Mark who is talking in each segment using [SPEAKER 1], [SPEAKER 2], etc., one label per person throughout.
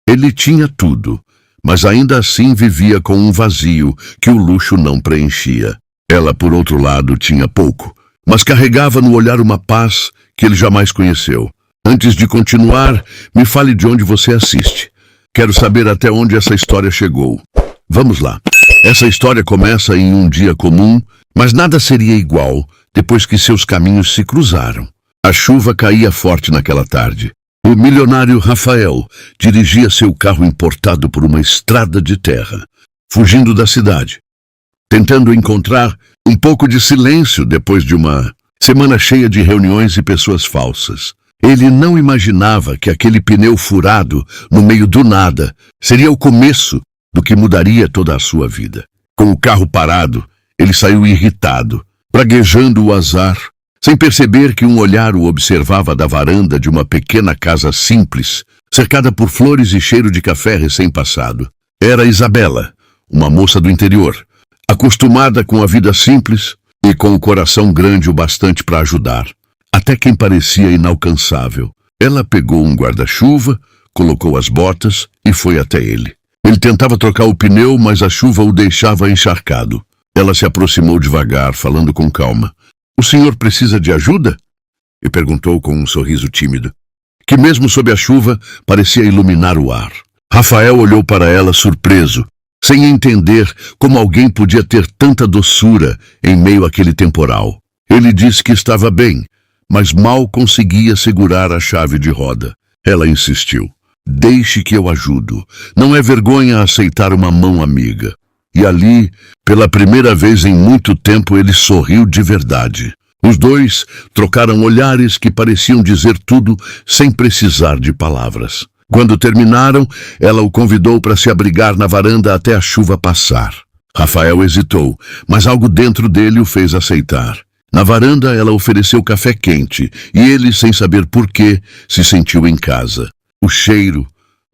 [SPEAKER 1] Ele tinha tudo, mas ainda assim vivia com um vazio que o luxo não preenchia. Ela, por outro lado, tinha pouco, mas carregava no olhar uma paz que ele jamais conheceu. Antes de continuar, me fale de onde você assiste. Quero saber até onde essa história chegou. Vamos lá. Essa história começa em um dia comum, mas nada seria igual depois que seus caminhos se cruzaram. A chuva caía forte naquela tarde. O milionário Rafael dirigia seu carro importado por uma estrada de terra, fugindo da cidade, tentando encontrar um pouco de silêncio depois de uma semana cheia de reuniões e pessoas falsas. Ele não imaginava que aquele pneu furado, no meio do nada, seria o começo do que mudaria toda a sua vida. Com o carro parado, ele saiu irritado, praguejando o azar, sem perceber que um olhar o observava da varanda de uma pequena casa simples, cercada por flores e cheiro de café recém-passado. Era Isabela, uma moça do interior, acostumada com a vida simples e com o coração grande o bastante para ajudar, até quem parecia inalcançável. Ela pegou um guarda-chuva, colocou as botas e foi até ele. Ele tentava trocar o pneu, mas a chuva o deixava encharcado. Ela se aproximou devagar, falando com calma. "O senhor precisa de ajuda?" E perguntou com um sorriso tímido, que mesmo sob a chuva parecia iluminar o ar. Rafael olhou para ela surpreso, sem entender como alguém podia ter tanta doçura em meio àquele temporal. Ele disse que estava bem, mas mal conseguia segurar a chave de roda. Ela insistiu. "Deixe que eu ajudo. Não é vergonha aceitar uma mão amiga." E ali, pela primeira vez em muito tempo, ele sorriu de verdade. Os dois trocaram olhares que pareciam dizer tudo sem precisar de palavras. Quando terminaram, ela o convidou para se abrigar na varanda até a chuva passar. Rafael hesitou, mas algo dentro dele o fez aceitar. Na varanda, ela ofereceu café quente e ele, sem saber porquê, se sentiu em casa. O cheiro,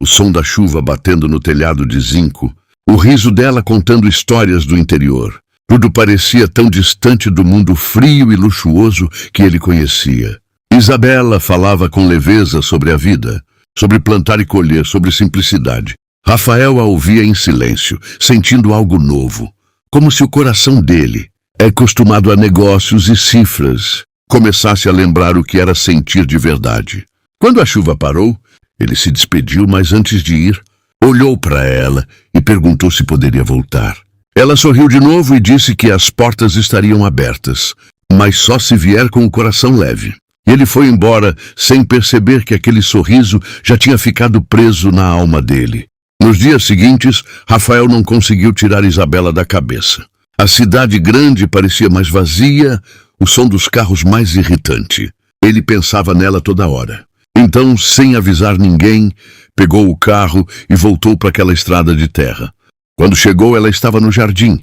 [SPEAKER 1] o som da chuva batendo no telhado de zinco, o riso dela contando histórias do interior. Tudo parecia tão distante do mundo frio e luxuoso que ele conhecia. Isabela falava com leveza sobre a vida, sobre plantar e colher, sobre simplicidade. Rafael a ouvia em silêncio, sentindo algo novo, como se o coração dele, acostumado a negócios e cifras, começasse a lembrar o que era sentir de verdade. Quando a chuva parou, ele se despediu, mas antes de ir, olhou para ela e perguntou se poderia voltar. Ela sorriu de novo e disse que as portas estariam abertas, mas só se vier com o coração leve. Ele foi embora sem perceber que aquele sorriso já tinha ficado preso na alma dele. Nos dias seguintes, Rafael não conseguiu tirar Isabela da cabeça. A cidade grande parecia mais vazia, o som dos carros mais irritante. Ele pensava nela toda hora. Então, sem avisar ninguém, pegou o carro e voltou para aquela estrada de terra. Quando chegou, ela estava no jardim,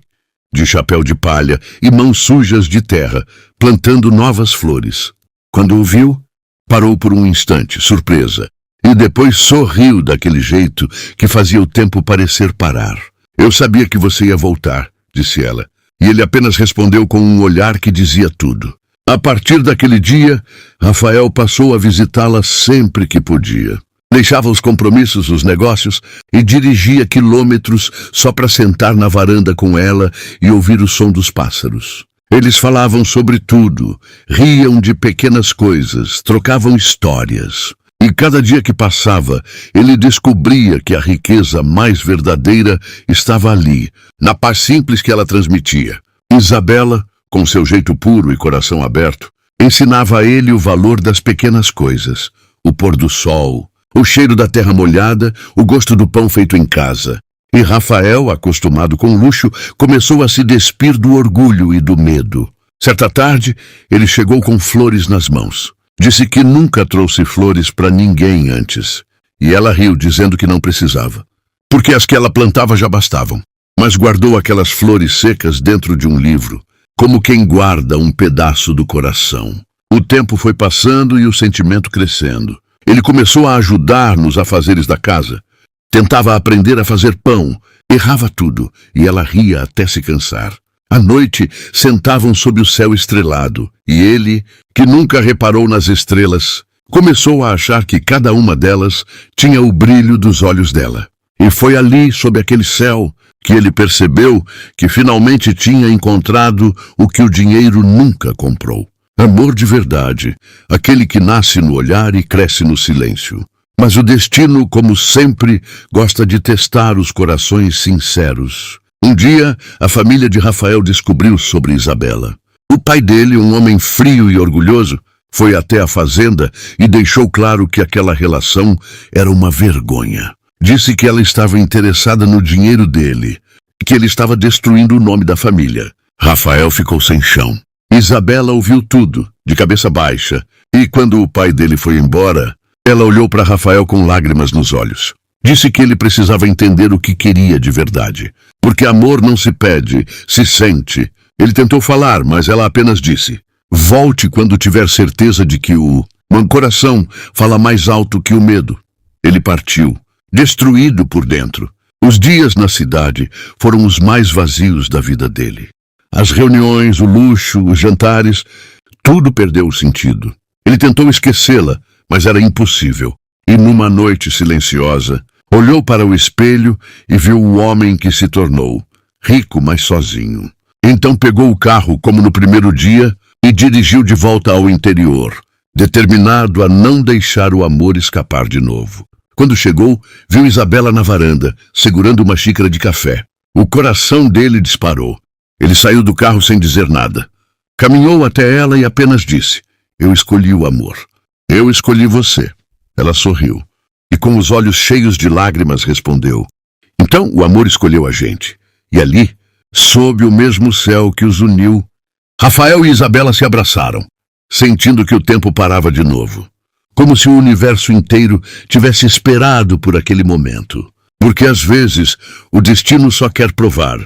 [SPEAKER 1] de chapéu de palha e mãos sujas de terra, plantando novas flores. Quando o viu, parou por um instante, surpresa, e depois sorriu daquele jeito que fazia o tempo parecer parar. "Eu sabia que você ia voltar", disse ela, e ele apenas respondeu com um olhar que dizia tudo. A partir daquele dia, Rafael passou a visitá-la sempre que podia. Deixava os compromissos, os negócios, e dirigia quilômetros só para sentar na varanda com ela e ouvir o som dos pássaros. Eles falavam sobre tudo, riam de pequenas coisas, trocavam histórias. E cada dia que passava, ele descobria que a riqueza mais verdadeira estava ali, na paz simples que ela transmitia. Isabela, com seu jeito puro e coração aberto, ensinava a ele o valor das pequenas coisas, o pôr do sol, o cheiro da terra molhada, o gosto do pão feito em casa. E Rafael, acostumado com luxo, começou a se despir do orgulho e do medo. Certa tarde, ele chegou com flores nas mãos. Disse que nunca trouxe flores para ninguém antes. E ela riu, dizendo que não precisava, porque as que ela plantava já bastavam. Mas guardou aquelas flores secas dentro de um livro, como quem guarda um pedaço do coração. O tempo foi passando e o sentimento crescendo. Ele começou a ajudar nos afazeres da casa. Tentava aprender a fazer pão, errava tudo, e ela ria até se cansar. À noite, sentavam sob o céu estrelado, e ele, que nunca reparou nas estrelas, Começou a achar que cada uma delas tinha o brilho dos olhos dela. E foi ali, sob aquele céu, que ele percebeu que finalmente tinha encontrado o que o dinheiro nunca comprou. Amor de verdade, aquele que nasce no olhar e cresce no silêncio. Mas o destino, como sempre, gosta de testar os corações sinceros. Um dia, a família de Rafael descobriu sobre Isabela. O pai dele, um homem frio e orgulhoso, foi até a fazenda e deixou claro que aquela relação era uma vergonha. Disse que ela estava interessada no dinheiro dele e que ele estava destruindo o nome da família. Rafael ficou sem chão. Isabela ouviu tudo, de cabeça baixa, e quando o pai dele foi embora, ela olhou para Rafael com lágrimas nos olhos. Disse que ele precisava entender o que queria de verdade, porque amor não se pede, se sente. Ele tentou falar, mas ela apenas disse: volte quando tiver certeza de que o coração fala mais alto que o medo. Ele partiu, destruído por dentro. Os dias na cidade foram os mais vazios da vida dele. As reuniões, o luxo, os jantares, tudo perdeu o sentido. Ele tentou esquecê-la, mas era impossível. E numa noite silenciosa, olhou para o espelho e viu o homem que se tornou, rico, mas sozinho. Então pegou o carro, como no primeiro dia, e dirigiu de volta ao interior, determinado a não deixar o amor escapar de novo. Quando chegou, viu Isabela na varanda, segurando uma xícara de café. O coração dele disparou. Ele saiu do carro sem dizer nada. Caminhou até ela e apenas disse: eu escolhi o amor. Eu escolhi você. Ela sorriu e com os olhos cheios de lágrimas respondeu: então o amor escolheu a gente. E ali, sob o mesmo céu que os uniu, Rafael e Isabela se abraçaram, sentindo que o tempo parava de novo, como se o universo inteiro tivesse esperado por aquele momento. Porque às vezes o destino só quer provar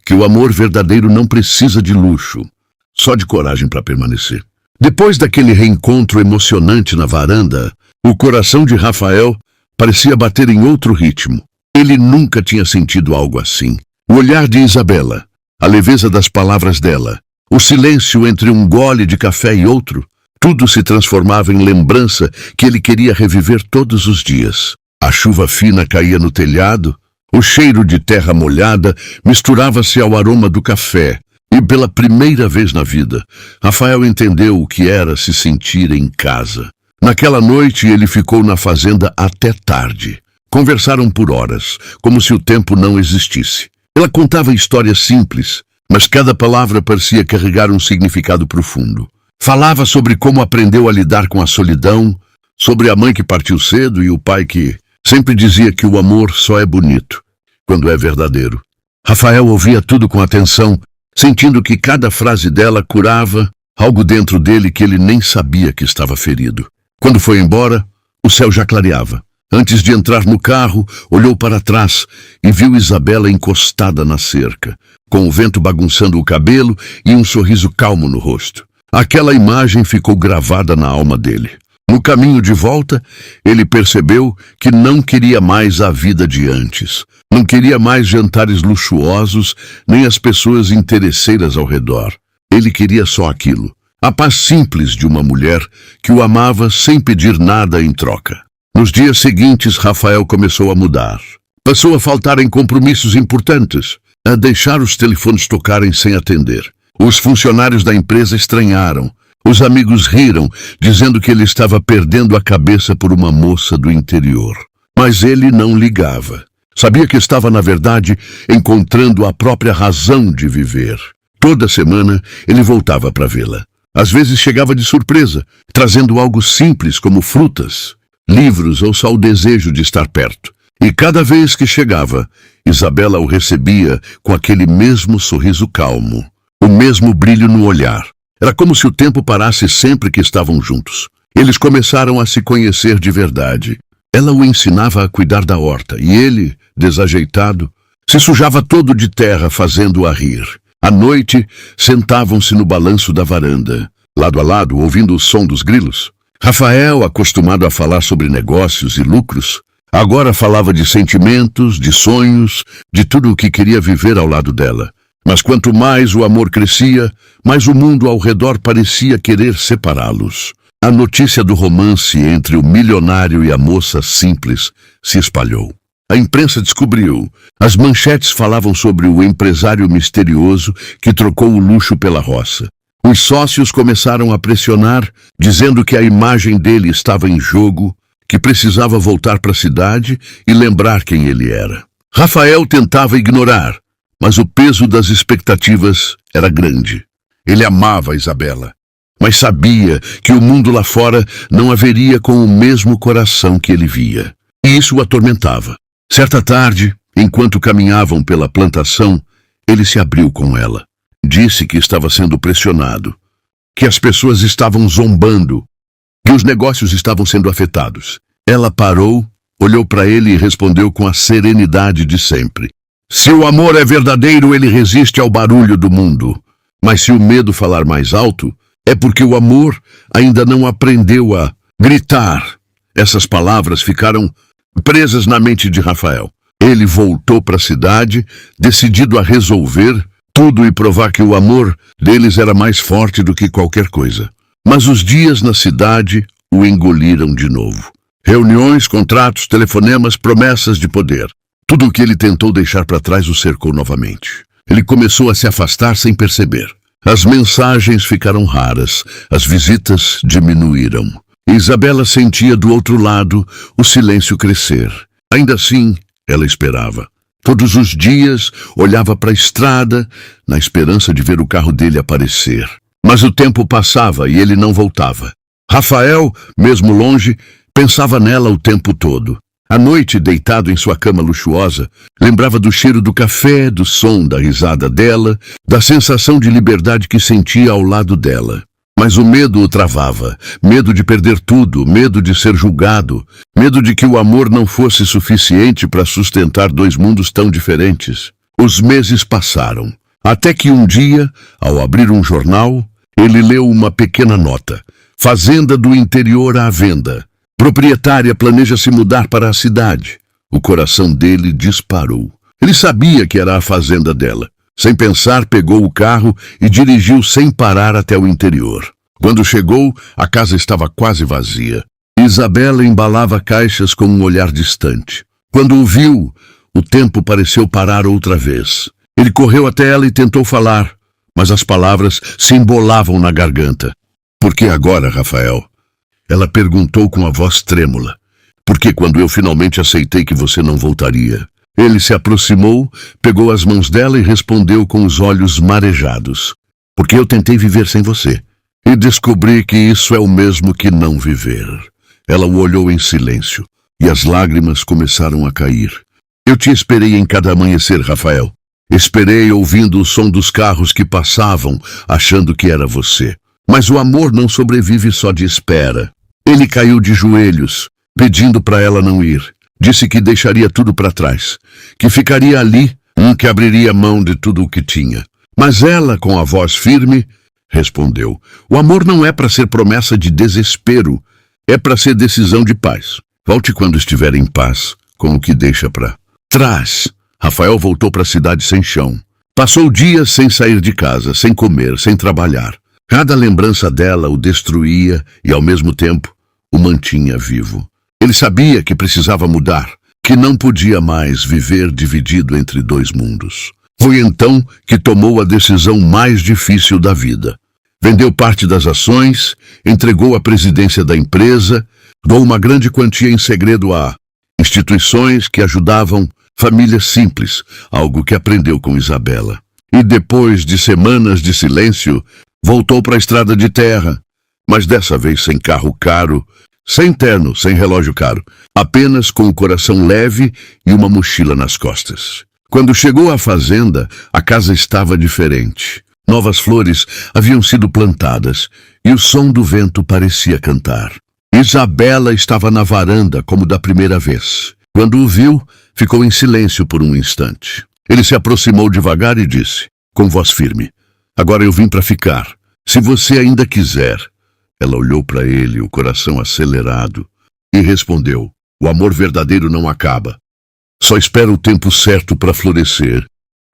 [SPEAKER 1] que o amor verdadeiro não precisa de luxo, só de coragem para permanecer. Depois daquele reencontro emocionante na varanda, o coração de Rafael parecia bater em outro ritmo. Ele nunca tinha sentido algo assim. O olhar de Isabela, a leveza das palavras dela, o silêncio entre um gole de café e outro, tudo se transformava em lembrança que ele queria reviver todos os dias. A chuva fina caía no telhado, o cheiro de terra molhada misturava-se ao aroma do café, e pela primeira vez na vida, Rafael entendeu o que era se sentir em casa. Naquela noite ele ficou na fazenda até tarde. Conversaram por horas, como se o tempo não existisse. Ela contava histórias simples, mas cada palavra parecia carregar um significado profundo. Falava sobre como aprendeu a lidar com a solidão, sobre a mãe que partiu cedo e o pai que sempre dizia que o amor só é bonito quando é verdadeiro. Rafael ouvia tudo com atenção, sentindo que cada frase dela curava algo dentro dele que ele nem sabia que estava ferido. Quando foi embora, o céu já clareava. Antes de entrar no carro, olhou para trás e viu Isabela encostada na cerca, com o vento bagunçando o cabelo e um sorriso calmo no rosto. Aquela imagem ficou gravada na alma dele. No caminho de volta, ele percebeu que não queria mais a vida de antes. Não queria mais jantares luxuosos, nem as pessoas interesseiras ao redor. Ele queria só aquilo. A paz simples de uma mulher que o amava sem pedir nada em troca. Nos dias seguintes, Rafael começou a mudar. Passou a faltar em compromissos importantes, a deixar os telefones tocarem sem atender. Os funcionários da empresa estranharam. Os amigos riram, dizendo que ele estava perdendo a cabeça por uma moça do interior. Mas ele não ligava. Sabia que estava, na verdade, encontrando a própria razão de viver. Toda semana, ele voltava para vê-la. Às vezes chegava de surpresa, trazendo algo simples como frutas, livros ou só o desejo de estar perto. E cada vez que chegava, Isabela o recebia com aquele mesmo sorriso calmo, o mesmo brilho no olhar. Era como se o tempo parasse sempre que estavam juntos. Eles começaram a se conhecer de verdade. Ela o ensinava a cuidar da horta, e ele, desajeitado, se sujava todo de terra fazendo-a rir. À noite, sentavam-se no balanço da varanda, lado a lado, ouvindo o som dos grilos. Rafael, acostumado a falar sobre negócios e lucros, agora falava de sentimentos, de sonhos, de tudo o que queria viver ao lado dela. Mas quanto mais o amor crescia, mais o mundo ao redor parecia querer separá-los. A notícia do romance entre o milionário e a moça simples se espalhou. A imprensa descobriu. As manchetes falavam sobre o empresário misterioso que trocou o luxo pela roça. Os sócios começaram a pressionar, dizendo que a imagem dele estava em jogo, que precisava voltar para a cidade e lembrar quem ele era. Rafael tentava ignorar, mas o peso das expectativas era grande. Ele amava Isabela, mas sabia que o mundo lá fora não a veria com o mesmo coração que ele via. E isso o atormentava. Certa tarde, enquanto caminhavam pela plantação, ele se abriu com ela. Disse que estava sendo pressionado, que as pessoas estavam zombando, que os negócios estavam sendo afetados. Ela parou, olhou para ele e respondeu com a serenidade de sempre. Se o amor é verdadeiro, ele resiste ao barulho do mundo. Mas se o medo falar mais alto, é porque o amor ainda não aprendeu a gritar. Essas palavras ficaram presas na mente de Rafael. Ele voltou para a cidade, decidido a resolver tudo e provar que o amor deles era mais forte do que qualquer coisa. Mas os dias na cidade o engoliram de novo. Reuniões, contratos, telefonemas, promessas de poder. Tudo o que ele tentou deixar para trás o cercou novamente. Ele começou a se afastar sem perceber. As mensagens ficaram raras, as visitas diminuíram. Isabela sentia do outro lado o silêncio crescer. Ainda assim, ela esperava. Todos os dias olhava para a estrada, na esperança de ver o carro dele aparecer. Mas o tempo passava e ele não voltava. Rafael, mesmo longe, pensava nela o tempo todo. À noite, deitado em sua cama luxuosa, lembrava do cheiro do café, do som da risada dela, da sensação de liberdade que sentia ao lado dela. Mas o medo o travava, medo de perder tudo, medo de ser julgado, medo de que o amor não fosse suficiente para sustentar dois mundos tão diferentes. Os meses passaram, até que um dia, ao abrir um jornal, ele leu uma pequena nota. Fazenda do interior à venda. Proprietária planeja se mudar para a cidade. O coração dele disparou. Ele sabia que era a fazenda dela. Sem pensar, pegou o carro e dirigiu sem parar até o interior. Quando chegou, a casa estava quase vazia. Isabela embalava caixas com um olhar distante. Quando o viu, o tempo pareceu parar outra vez. Ele correu até ela e tentou falar, mas as palavras se embolavam na garganta. Por que agora, Rafael? Ela perguntou com a voz trêmula. Por que quando eu finalmente aceitei que você não voltaria? Ele se aproximou, pegou as mãos dela e respondeu com os olhos marejados. Porque eu tentei viver sem você. E descobri que isso é o mesmo que não viver. Ela o olhou em silêncio, e as lágrimas começaram a cair. Eu te esperei em cada amanhecer, Rafael. Esperei ouvindo o som dos carros que passavam, achando que era você. Mas o amor não sobrevive só de espera. Ele caiu de joelhos, pedindo para ela não ir. Disse que deixaria tudo para trás, que ficaria ali, que abriria mão de tudo o que tinha. Mas ela, com a voz firme, respondeu: o amor não é para ser promessa de desespero, é para ser decisão de paz. Volte quando estiver em paz, com o que deixa para trás. Rafael voltou para a cidade sem chão. Passou dias sem sair de casa, sem comer, sem trabalhar. Cada lembrança dela o destruía e, ao mesmo tempo, o mantinha vivo. Ele sabia que precisava mudar, que não podia mais viver dividido entre dois mundos. Foi então que tomou a decisão mais difícil da vida. Vendeu parte das ações, entregou a presidência da empresa, doou uma grande quantia em segredo a instituições que ajudavam famílias simples, algo que aprendeu com Isabela. E depois de semanas de silêncio, voltou para a estrada de terra, mas dessa vez sem carro caro, sem terno, sem relógio caro, apenas com o coração leve e uma mochila nas costas. Quando chegou à fazenda, a casa estava diferente. Novas flores haviam sido plantadas e o som do vento parecia cantar. Isabela estava na varanda como da primeira vez. Quando o viu, ficou em silêncio por um instante. Ele se aproximou devagar e disse, com voz firme: agora eu vim para ficar. Se você ainda quiser. Ela olhou para ele, o coração acelerado, e respondeu: o amor verdadeiro não acaba. Só espera o tempo certo para florescer.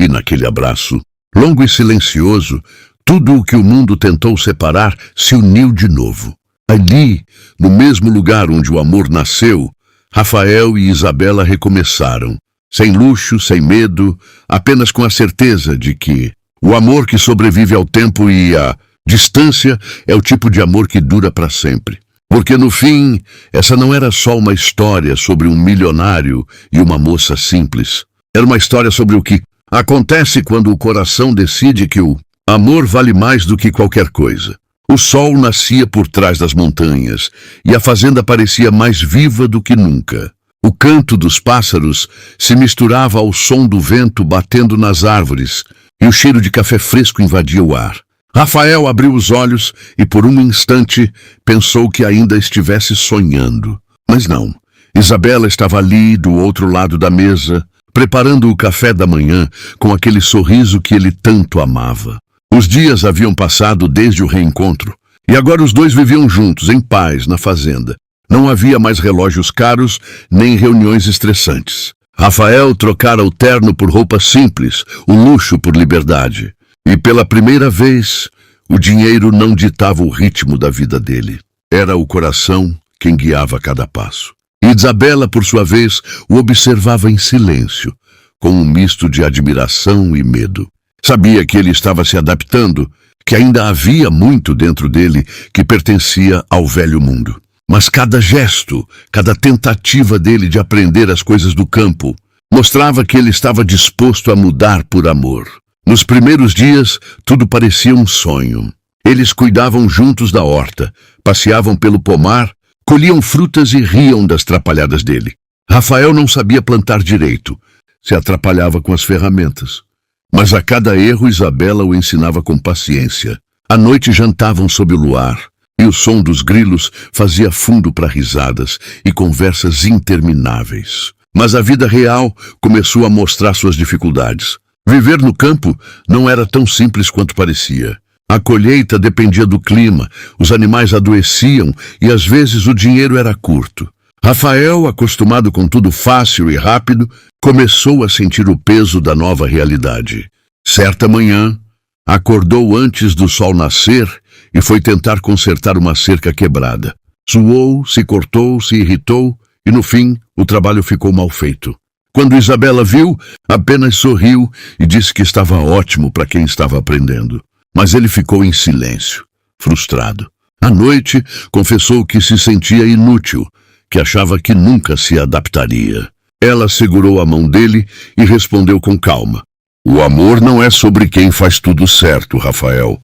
[SPEAKER 1] E naquele abraço, longo e silencioso, tudo o que o mundo tentou separar se uniu de novo. Ali, no mesmo lugar onde o amor nasceu, Rafael e Isabela recomeçaram, sem luxo, sem medo, apenas com a certeza de que o amor que sobrevive ao tempo e à distância é o tipo de amor que dura para sempre. Porque no fim, essa não era só uma história sobre um milionário e uma moça simples. Era uma história sobre o que acontece quando o coração decide que o amor vale mais do que qualquer coisa. O sol nascia por trás das montanhas e a fazenda parecia mais viva do que nunca. O canto dos pássaros se misturava ao som do vento batendo nas árvores e o cheiro de café fresco invadia o ar. Rafael abriu os olhos e por um instante pensou que ainda estivesse sonhando. Mas não. Isabela estava ali, do outro lado da mesa, preparando o café da manhã com aquele sorriso que ele tanto amava. Os dias haviam passado desde o reencontro, e agora os dois viviam juntos, em paz, na fazenda. Não havia mais relógios caros, nem reuniões estressantes. Rafael trocara o terno por roupa simples, o luxo por liberdade. E pela primeira vez, o dinheiro não ditava o ritmo da vida dele. Era o coração quem guiava cada passo. E Isabela, por sua vez, o observava em silêncio, com um misto de admiração e medo. Sabia que ele estava se adaptando, que ainda havia muito dentro dele que pertencia ao velho mundo. Mas cada gesto, cada tentativa dele de aprender as coisas do campo, mostrava que ele estava disposto a mudar por amor. Nos primeiros dias, tudo parecia um sonho. Eles cuidavam juntos da horta, passeavam pelo pomar, colhiam frutas e riam das trapalhadas dele. Rafael não sabia plantar direito, se atrapalhava com as ferramentas. Mas a cada erro, Isabela o ensinava com paciência. À noite jantavam sob o luar, e o som dos grilos fazia fundo para risadas e conversas intermináveis. Mas a vida real começou a mostrar suas dificuldades. Viver no campo não era tão simples quanto parecia. A colheita dependia do clima, os animais adoeciam e às vezes o dinheiro era curto. Rafael, acostumado com tudo fácil e rápido, começou a sentir o peso da nova realidade. Certa manhã, acordou antes do sol nascer e foi tentar consertar uma cerca quebrada. Suou, se cortou, se irritou e, no fim, o trabalho ficou mal feito. Quando Isabela viu, apenas sorriu e disse que estava ótimo para quem estava aprendendo. Mas ele ficou em silêncio, frustrado. À noite, confessou que se sentia inútil, que achava que nunca se adaptaria. Ela segurou a mão dele e respondeu com calma. O amor não é sobre quem faz tudo certo, Rafael.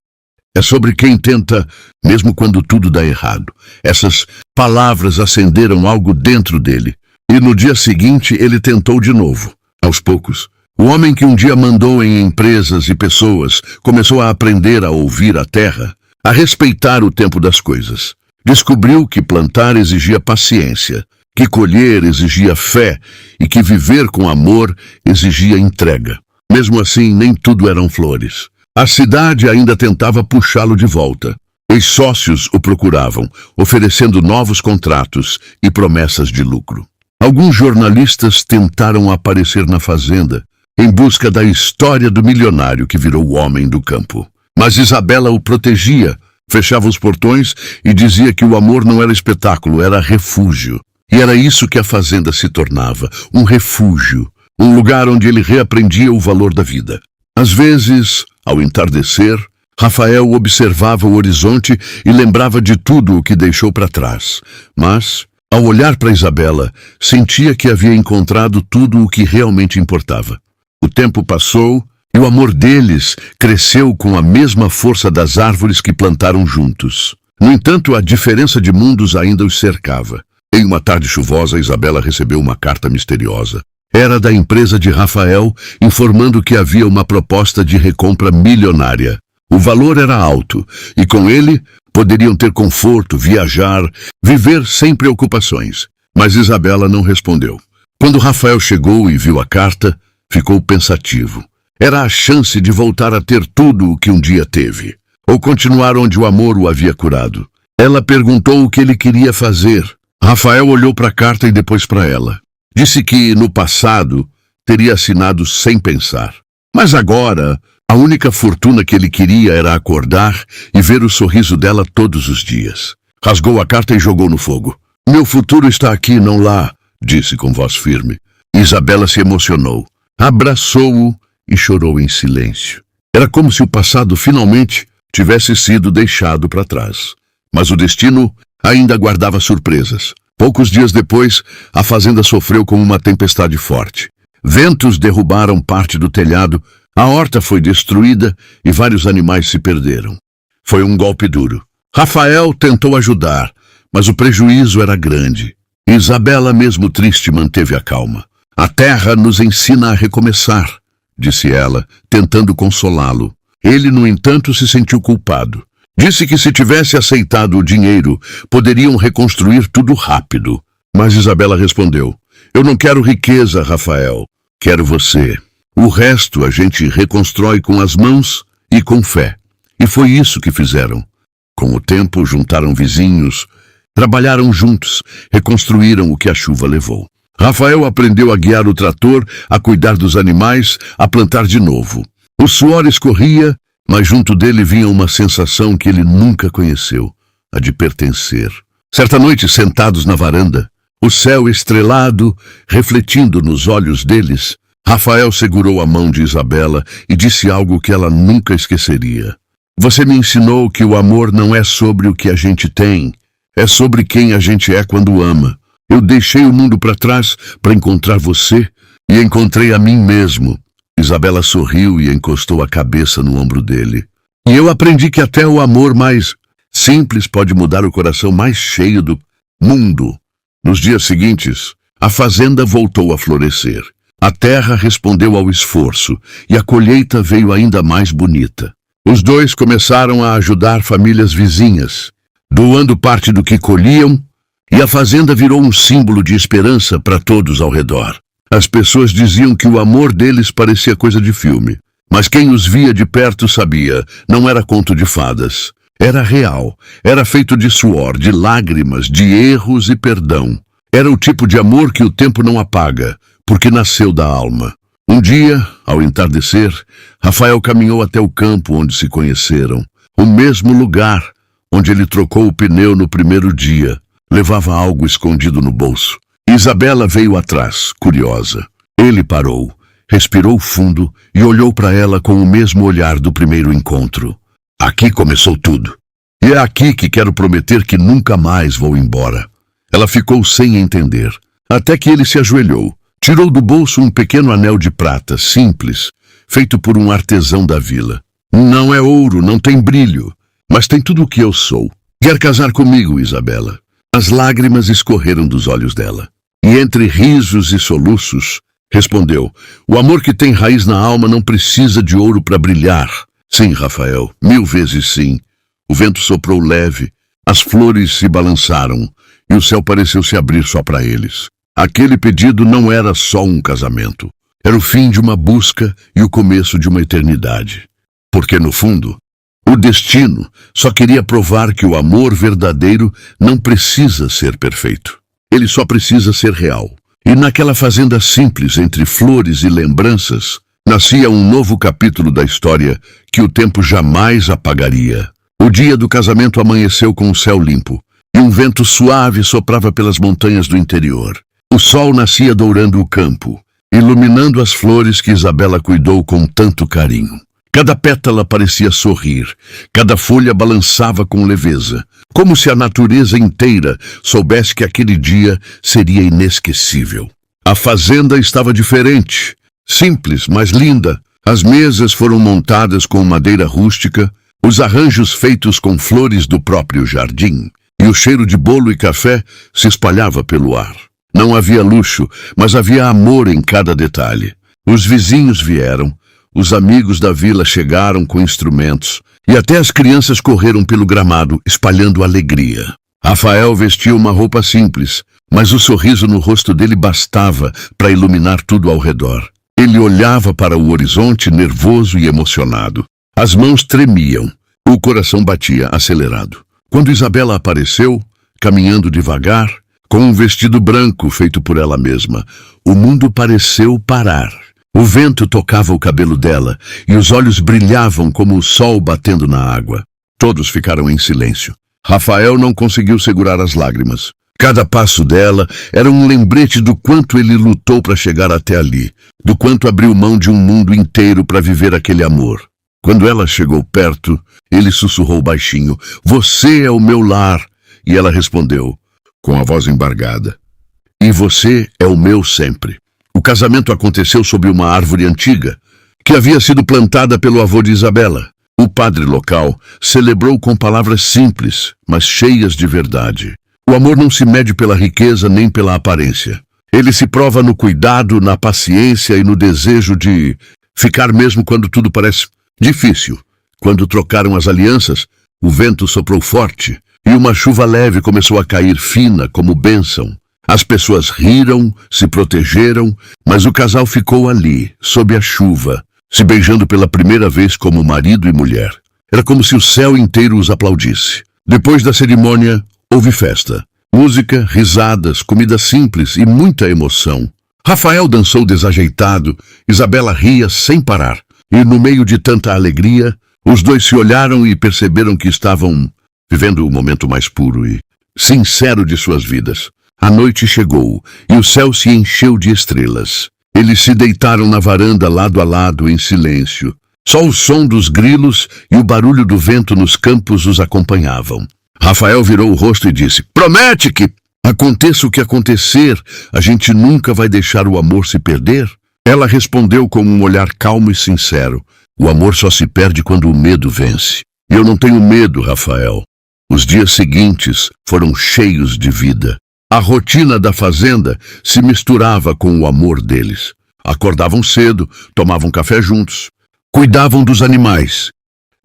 [SPEAKER 1] É sobre quem tenta, mesmo quando tudo dá errado. Essas palavras acenderam algo dentro dele. E no dia seguinte ele tentou de novo. Aos poucos, o homem que um dia mandou em empresas e pessoas começou a aprender a ouvir a terra, a respeitar o tempo das coisas. Descobriu que plantar exigia paciência, que colher exigia fé e que viver com amor exigia entrega. Mesmo assim, nem tudo eram flores. A cidade ainda tentava puxá-lo de volta. Ex-sócios o procuravam, oferecendo novos contratos e promessas de lucro. Alguns jornalistas tentaram aparecer na fazenda em busca da história do milionário que virou o homem do campo. Mas Isabela o protegia, fechava os portões e dizia que o amor não era espetáculo, era refúgio. E era isso que a fazenda se tornava, um refúgio, um lugar onde ele reaprendia o valor da vida. Às vezes, ao entardecer, Rafael observava o horizonte e lembrava de tudo o que deixou para trás. Mas, ao olhar para Isabela, sentia que havia encontrado tudo o que realmente importava. O tempo passou e o amor deles cresceu com a mesma força das árvores que plantaram juntos. No entanto, a diferença de mundos ainda os cercava. Em uma tarde chuvosa, Isabela recebeu uma carta misteriosa. Era da empresa de Rafael, informando que havia uma proposta de recompra milionária. O valor era alto, e com ele poderiam ter conforto, viajar, viver sem preocupações. Mas Isabela não respondeu. Quando Rafael chegou e viu a carta, ficou pensativo. Era a chance de voltar a ter tudo o que um dia teve, ou continuar onde o amor o havia curado. Ela perguntou o que ele queria fazer. Rafael olhou para a carta e depois para ela. Disse que, no passado, teria assinado sem pensar. Mas agora, a única fortuna que ele queria era acordar e ver o sorriso dela todos os dias. Rasgou a carta e jogou no fogo. Meu futuro está aqui, não lá, disse com voz firme. Isabela se emocionou, abraçou-o e chorou em silêncio. Era como se o passado finalmente tivesse sido deixado para trás. Mas o destino ainda guardava surpresas. Poucos dias depois, a fazenda sofreu com uma tempestade forte. Ventos derrubaram parte do telhado, a horta foi destruída e vários animais se perderam. Foi um golpe duro. Rafael tentou ajudar, mas o prejuízo era grande. Isabela, mesmo triste, manteve a calma. A terra nos ensina a recomeçar, disse ela, tentando consolá-lo. Ele, no entanto, se sentiu culpado. Disse que se tivesse aceitado o dinheiro, poderiam reconstruir tudo rápido. Mas Isabela respondeu: eu não quero riqueza, Rafael. Quero você. O resto a gente reconstrói com as mãos e com fé. E foi isso que fizeram. Com o tempo, juntaram vizinhos, trabalharam juntos, reconstruíram o que a chuva levou. Rafael aprendeu a guiar o trator, a cuidar dos animais, a plantar de novo. O suor escorria, mas junto dele vinha uma sensação que ele nunca conheceu, a de pertencer. Certa noite, sentados na varanda, o céu estrelado refletindo nos olhos deles, Rafael segurou a mão de Isabela e disse algo que ela nunca esqueceria. Você me ensinou que o amor não é sobre o que a gente tem, é sobre quem a gente é quando ama. Eu deixei o mundo para trás para encontrar você e encontrei a mim mesmo. Isabela sorriu e encostou a cabeça no ombro dele. E eu aprendi que até o amor mais simples pode mudar o coração mais cheio do mundo. Nos dias seguintes, a fazenda voltou a florescer. A terra respondeu ao esforço e a colheita veio ainda mais bonita. Os dois começaram a ajudar famílias vizinhas, doando parte do que colhiam, e a fazenda virou um símbolo de esperança para todos ao redor. As pessoas diziam que o amor deles parecia coisa de filme, mas quem os via de perto sabia, não era conto de fadas. Era real, era feito de suor, de lágrimas, de erros e perdão. Era o tipo de amor que o tempo não apaga, porque nasceu da alma. Um dia, ao entardecer, Rafael caminhou até o campo onde se conheceram, o mesmo lugar onde ele trocou o pneu no primeiro dia. Levava algo escondido no bolso. Isabela veio atrás, curiosa. Ele parou, respirou fundo e olhou para ela com o mesmo olhar do primeiro encontro. Aqui começou tudo. E é aqui que quero prometer que nunca mais vou embora. Ela ficou sem entender, até que ele se ajoelhou. Tirou do bolso um pequeno anel de prata, simples, feito por um artesão da vila. Não é ouro, não tem brilho, mas tem tudo o que eu sou. Quer casar comigo, Isabela? As lágrimas escorreram dos olhos dela. E entre risos e soluços, respondeu: o amor que tem raiz na alma não precisa de ouro para brilhar. Sim, Rafael, 1000 vezes sim. O vento soprou leve, as flores se balançaram, e o céu pareceu se abrir só para eles. Aquele pedido não era só um casamento. Era o fim de uma busca e o começo de uma eternidade. Porque, no fundo, o destino só queria provar que o amor verdadeiro não precisa ser perfeito. Ele só precisa ser real. E naquela fazenda simples, entre flores e lembranças, nascia um novo capítulo da história que o tempo jamais apagaria. O dia do casamento amanheceu com o céu limpo, e um vento suave soprava pelas montanhas do interior. O sol nascia dourando o campo, iluminando as flores que Isabela cuidou com tanto carinho. Cada pétala parecia sorrir, cada folha balançava com leveza, como se a natureza inteira soubesse que aquele dia seria inesquecível. A fazenda estava diferente, simples, mas linda. As mesas foram montadas com madeira rústica, os arranjos feitos com flores do próprio jardim, e o cheiro de bolo e café se espalhava pelo ar. Não havia luxo, mas havia amor em cada detalhe. Os vizinhos vieram, os amigos da vila chegaram com instrumentos, e até as crianças correram pelo gramado, espalhando alegria. Rafael vestia uma roupa simples, mas o sorriso no rosto dele bastava para iluminar tudo ao redor. Ele olhava para o horizonte nervoso e emocionado. As mãos tremiam, o coração batia acelerado. Quando Isabela apareceu, caminhando devagar, com um vestido branco feito por ela mesma, o mundo pareceu parar. O vento tocava o cabelo dela e os olhos brilhavam como o sol batendo na água. Todos ficaram em silêncio. Rafael não conseguiu segurar as lágrimas. Cada passo dela era um lembrete do quanto ele lutou para chegar até ali, do quanto abriu mão de um mundo inteiro para viver aquele amor. Quando ela chegou perto, ele sussurrou baixinho: "Você é o meu lar." E ela respondeu, com a voz embargada: "E você é o meu sempre." O casamento aconteceu sob uma árvore antiga, que havia sido plantada pelo avô de Isabela. O padre local celebrou com palavras simples, mas cheias de verdade. O amor não se mede pela riqueza nem pela aparência. Ele se prova no cuidado, na paciência e no desejo de ficar mesmo quando tudo parece difícil. Quando trocaram as alianças, o vento soprou forte e uma chuva leve começou a cair fina como bênção. As pessoas riram, se protegeram, mas o casal ficou ali, sob a chuva, se beijando pela primeira vez como marido e mulher. Era como se o céu inteiro os aplaudisse. Depois da cerimônia, houve festa. Música, risadas, comida simples e muita emoção. Rafael dançou desajeitado, Isabela ria sem parar. E no meio de tanta alegria, os dois se olharam e perceberam que estavam vivendo o momento mais puro e sincero de suas vidas. A noite chegou e o céu se encheu de estrelas. Eles se deitaram na varanda lado a lado em silêncio. Só o som dos grilos e o barulho do vento nos campos os acompanhavam. Rafael virou o rosto e disse: "Promete que, aconteça o que acontecer, a gente nunca vai deixar o amor se perder?" Ela respondeu com um olhar calmo e sincero: "O amor só se perde quando o medo vence." "E eu não tenho medo, Rafael." Os dias seguintes foram cheios de vida. A rotina da fazenda se misturava com o amor deles. Acordavam cedo, tomavam café juntos, cuidavam dos animais,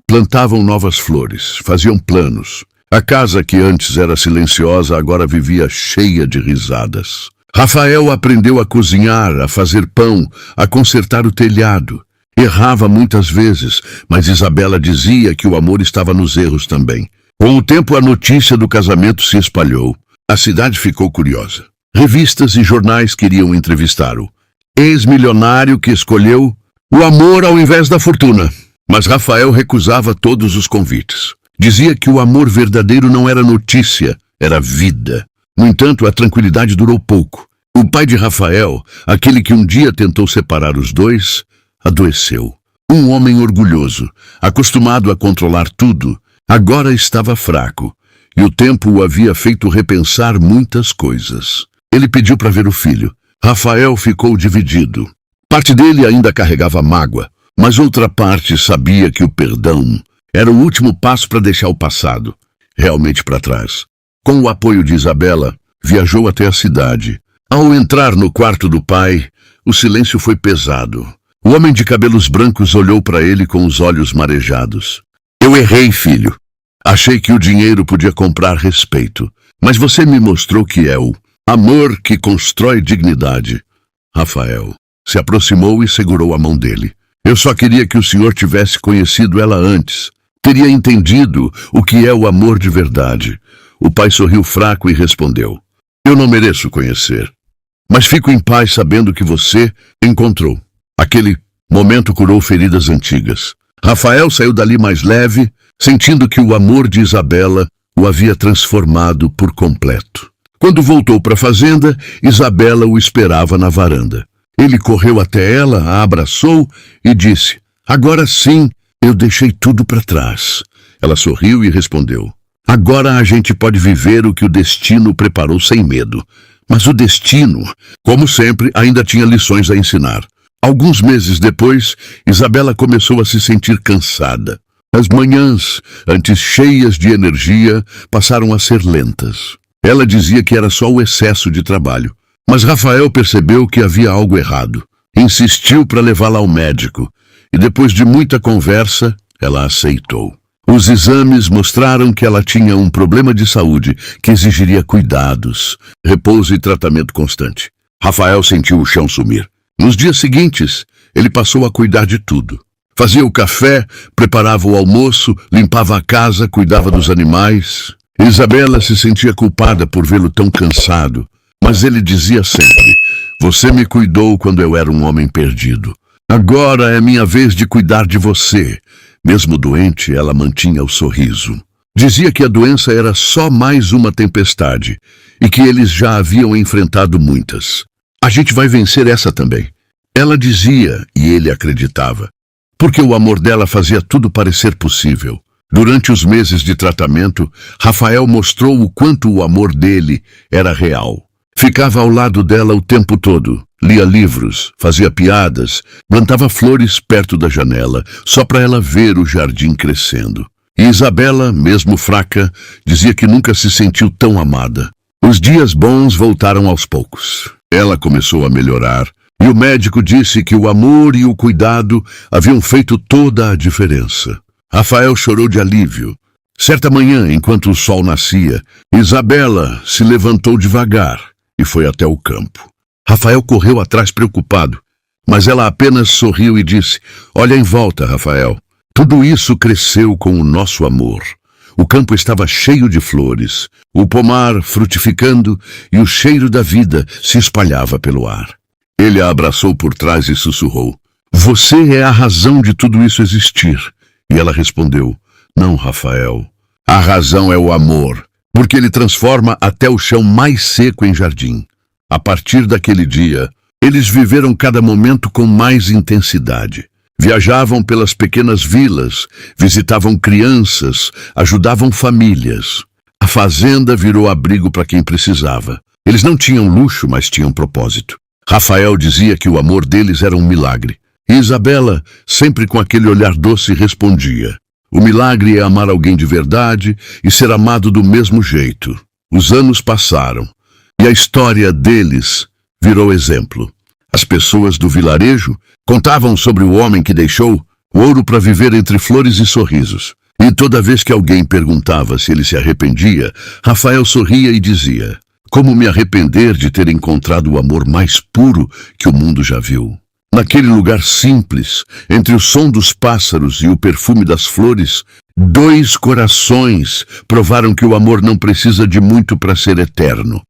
[SPEAKER 1] plantavam novas flores, faziam planos. A casa que antes era silenciosa agora vivia cheia de risadas. Rafael aprendeu a cozinhar, a fazer pão, a consertar o telhado. Errava muitas vezes, mas Isabela dizia que o amor estava nos erros também. Com o tempo, a notícia do casamento se espalhou. A cidade ficou curiosa. Revistas e jornais queriam entrevistá-lo. Ex-milionário que escolheu o amor ao invés da fortuna. Mas Rafael recusava todos os convites. Dizia que o amor verdadeiro não era notícia, era vida. No entanto, a tranquilidade durou pouco. O pai de Rafael, aquele que um dia tentou separar os dois, adoeceu. Um homem orgulhoso, acostumado a controlar tudo, agora estava fraco. E o tempo o havia feito repensar muitas coisas. Ele pediu para ver o filho. Rafael ficou dividido. Parte dele ainda carregava mágoa, mas outra parte sabia que o perdão era o último passo para deixar o passado realmente para trás. Com o apoio de Isabela, viajou até a cidade. Ao entrar no quarto do pai, o silêncio foi pesado. O homem de cabelos brancos olhou para ele com os olhos marejados. "Eu errei, filho. Achei que o dinheiro podia comprar respeito, mas você me mostrou que é o amor que constrói dignidade." Rafael se aproximou e segurou a mão dele. "Eu só queria que o senhor tivesse conhecido ela antes. Teria entendido o que é o amor de verdade." O pai sorriu fraco e respondeu: "Eu não mereço conhecer, mas fico em paz sabendo que você encontrou." Aquele momento curou feridas antigas. Rafael saiu dali mais leve, sentindo que o amor de Isabela o havia transformado por completo. Quando voltou para a fazenda, Isabela o esperava na varanda. Ele correu até ela, a abraçou e disse: "Agora sim, eu deixei tudo para trás." Ela sorriu e respondeu: "Agora a gente pode viver o que o destino preparou sem medo." Mas o destino, como sempre, ainda tinha lições a ensinar. Alguns meses depois, Isabela começou a se sentir cansada. As manhãs, antes cheias de energia, passaram a ser lentas. Ela dizia que era só o excesso de trabalho. Mas Rafael percebeu que havia algo errado. Insistiu para levá-la ao médico. E depois de muita conversa, ela aceitou. Os exames mostraram que ela tinha um problema de saúde que exigiria cuidados, repouso e tratamento constante. Rafael sentiu o chão sumir. Nos dias seguintes, ele passou a cuidar de tudo. Fazia o café, preparava o almoço, limpava a casa, cuidava dos animais. Isabela se sentia culpada por vê-lo tão cansado, mas ele dizia sempre: "Você me cuidou quando eu era um homem perdido. Agora é minha vez de cuidar de você." Mesmo doente, ela mantinha o sorriso. Dizia que a doença era só mais uma tempestade e que eles já haviam enfrentado muitas. A gente vai vencer essa também. Ela dizia, e ele acreditava, porque o amor dela fazia tudo parecer possível. Durante os meses de tratamento, Rafael mostrou o quanto o amor dele era real. Ficava ao lado dela o tempo todo, lia livros, fazia piadas, plantava flores perto da janela, só para ela ver o jardim crescendo. E Isabela, mesmo fraca, dizia que nunca se sentiu tão amada. Os dias bons voltaram aos poucos. Ela começou a melhorar, e o médico disse que o amor e o cuidado haviam feito toda a diferença. Rafael chorou de alívio. Certa manhã, enquanto o sol nascia, Isabela se levantou devagar e foi até o campo. Rafael correu atrás preocupado, mas ela apenas sorriu e disse: "Olha em volta, Rafael. Tudo isso cresceu com o nosso amor. O campo estava cheio de flores, o pomar frutificando e o cheiro da vida se espalhava pelo ar." Ele a abraçou por trás e sussurrou: "Você é a razão de tudo isso existir." E ela respondeu: "Não, Rafael. A razão é o amor, porque ele transforma até o chão mais seco em jardim." A partir daquele dia, eles viveram cada momento com mais intensidade. Viajavam pelas pequenas vilas, visitavam crianças, ajudavam famílias. A fazenda virou abrigo para quem precisava. Eles não tinham luxo, mas tinham propósito. Rafael dizia que o amor deles era um milagre. E Isabela, sempre com aquele olhar doce, respondia: "O milagre é amar alguém de verdade e ser amado do mesmo jeito." Os anos passaram e a história deles virou exemplo. As pessoas do vilarejo contavam sobre o homem que deixou o ouro para viver entre flores e sorrisos. E toda vez que alguém perguntava se ele se arrependia, Rafael sorria e dizia: "Como me arrepender de ter encontrado o amor mais puro que o mundo já viu?" Naquele lugar simples, entre o som dos pássaros e o perfume das flores, dois corações provaram que o amor não precisa de muito para ser eterno.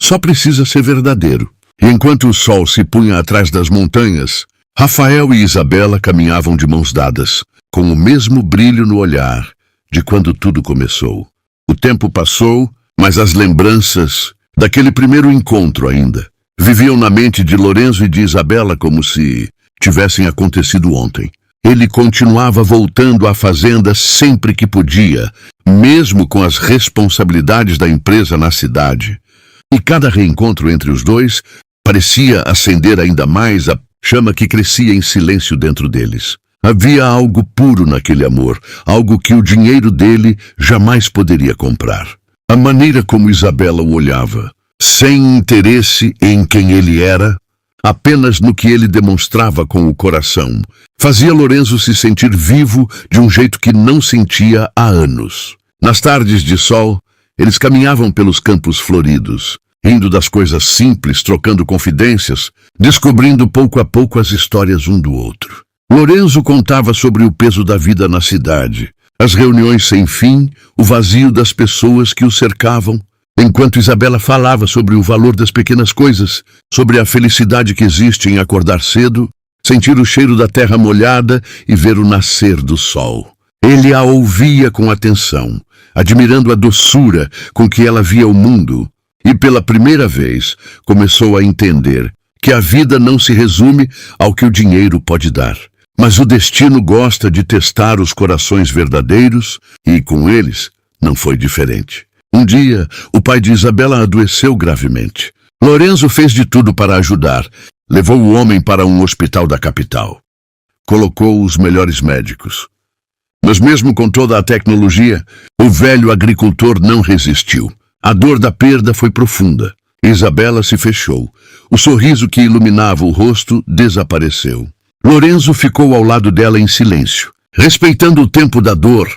[SPEAKER 1] Só precisa ser verdadeiro. E enquanto o sol se punha atrás das montanhas, Rafael e Isabela caminhavam de mãos dadas, com o mesmo brilho no olhar de quando tudo começou. O tempo passou, mas as lembranças daquele primeiro encontro ainda viviam na mente de Lorenzo e de Isabela como se tivessem acontecido ontem. Ele continuava voltando à fazenda sempre que podia, mesmo com as responsabilidades da empresa na cidade. E cada reencontro entre os dois parecia acender ainda mais a chama que crescia em silêncio dentro deles. Havia algo puro naquele amor, algo que o dinheiro dele jamais poderia comprar. A maneira como Isabela o olhava, sem interesse em quem ele era, apenas no que ele demonstrava com o coração, fazia Lorenzo se sentir vivo de um jeito que não sentia há anos. Nas tardes de sol, eles caminhavam pelos campos floridos, rindo das coisas simples, trocando confidências, descobrindo pouco a pouco as histórias um do outro. Lorenzo contava sobre o peso da vida na cidade, as reuniões sem fim, o vazio das pessoas que o cercavam, enquanto Isabela falava sobre o valor das pequenas coisas, sobre a felicidade que existe em acordar cedo, sentir o cheiro da terra molhada e ver o nascer do sol. Ele a ouvia com atenção, admirando a doçura com que ela via o mundo, e pela primeira vez começou a entender que a vida não se resume ao que o dinheiro pode dar. Mas o destino gosta de testar os corações verdadeiros e, com eles, não foi diferente. Um dia, o pai de Isabela adoeceu gravemente. Lorenzo fez de tudo para ajudar. Levou o homem para um hospital da capital. Colocou os melhores médicos. Mas mesmo com toda a tecnologia, o velho agricultor não resistiu. A dor da perda foi profunda. Isabela se fechou. O sorriso que iluminava o rosto desapareceu. Lorenzo ficou ao lado dela em silêncio, respeitando o tempo da dor,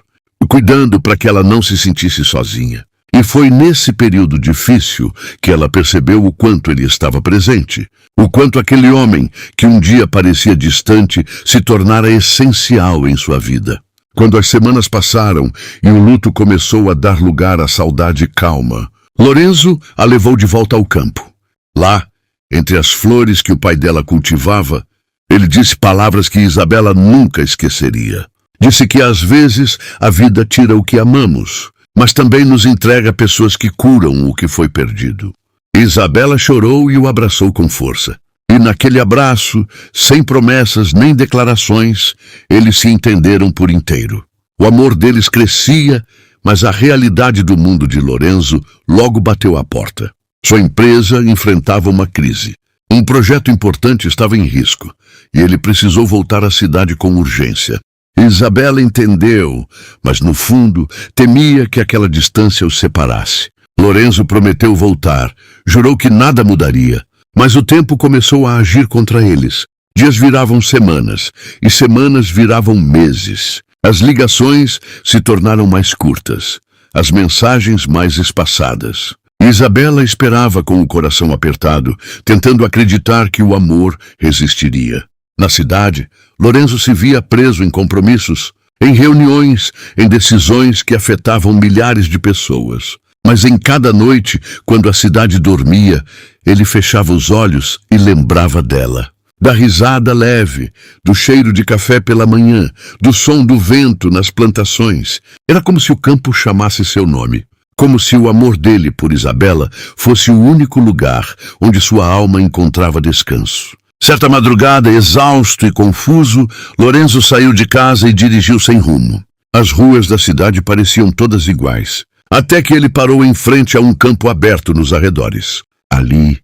[SPEAKER 1] cuidando para que ela não se sentisse sozinha. E foi nesse período difícil que ela percebeu o quanto ele estava presente, o quanto aquele homem, que um dia parecia distante, se tornara essencial em sua vida. Quando as semanas passaram e o luto começou a dar lugar à saudade calma, Lorenzo a levou de volta ao campo. Lá, entre as flores que o pai dela cultivava, ele disse palavras que Isabela nunca esqueceria. Disse que às vezes a vida tira o que amamos, mas também nos entrega pessoas que curam o que foi perdido. Isabela chorou e o abraçou com força. E naquele abraço, sem promessas nem declarações, eles se entenderam por inteiro. O amor deles crescia, mas a realidade do mundo de Lorenzo logo bateu à porta. Sua empresa enfrentava uma crise. Um projeto importante estava em risco, e ele precisou voltar à cidade com urgência. Isabela entendeu, mas no fundo temia que aquela distância os separasse. Lorenzo prometeu voltar, jurou que nada mudaria, mas o tempo começou a agir contra eles. Dias viravam semanas, e semanas viravam meses. As ligações se tornaram mais curtas, as mensagens mais espaçadas. Isabela esperava com o coração apertado, tentando acreditar que o amor resistiria. Na cidade, Lorenzo se via preso em compromissos, em reuniões, em decisões que afetavam milhares de pessoas. Mas em cada noite, quando a cidade dormia, ele fechava os olhos e lembrava dela. Da risada leve, do cheiro de café pela manhã, do som do vento nas plantações. Era como se o campo chamasse seu nome. Como se o amor dele por Isabela fosse o único lugar onde sua alma encontrava descanso. Certa madrugada, exausto e confuso, Lorenzo saiu de casa e dirigiu sem rumo. As ruas da cidade pareciam todas iguais, até que ele parou em frente a um campo aberto nos arredores. Ali,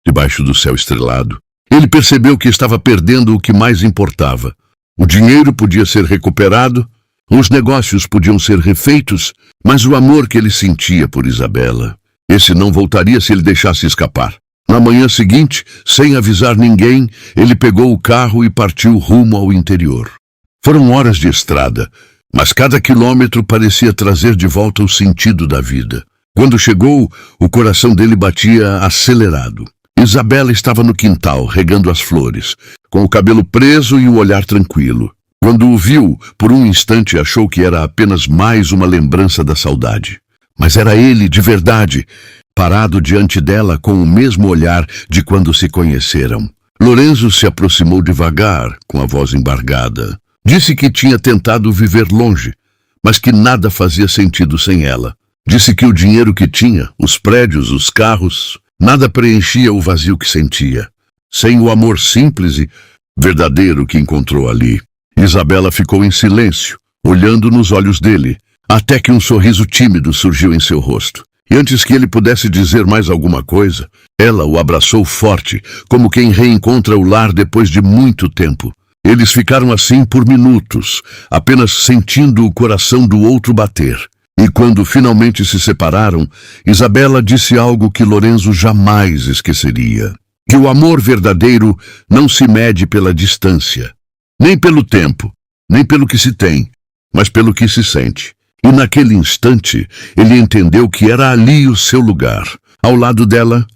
[SPEAKER 1] debaixo do céu estrelado, ele percebeu que estava perdendo o que mais importava. O dinheiro podia ser recuperado, os negócios podiam ser refeitos, mas o amor que ele sentia por Isabela, esse não voltaria se ele deixasse escapar. Na manhã seguinte, sem avisar ninguém, ele pegou o carro e partiu rumo ao interior. Foram horas de estrada, mas cada quilômetro parecia trazer de volta o sentido da vida. Quando chegou, o coração dele batia acelerado. Isabela estava no quintal, regando as flores, com o cabelo preso e o olhar tranquilo. Quando o viu, por um instante achou que era apenas mais uma lembrança da saudade. Mas era ele, de verdade, parado diante dela com o mesmo olhar de quando se conheceram. Lorenzo se aproximou devagar, com a voz embargada. Disse que tinha tentado viver longe, mas que nada fazia sentido sem ela. Disse que o dinheiro que tinha, os prédios, os carros, nada preenchia o vazio que sentia, sem o amor simples e verdadeiro que encontrou ali. Isabela ficou em silêncio, olhando nos olhos dele, até que um sorriso tímido surgiu em seu rosto. E antes que ele pudesse dizer mais alguma coisa, ela o abraçou forte, como quem reencontra o lar depois de muito tempo. Eles ficaram assim por minutos, apenas sentindo o coração do outro bater. E quando finalmente se separaram, Isabela disse algo que Lorenzo jamais esqueceria. Que o amor verdadeiro não se mede pela distância, nem pelo tempo, nem pelo que se tem, mas pelo que se sente. E naquele instante, ele entendeu que era ali o seu lugar, ao lado dela,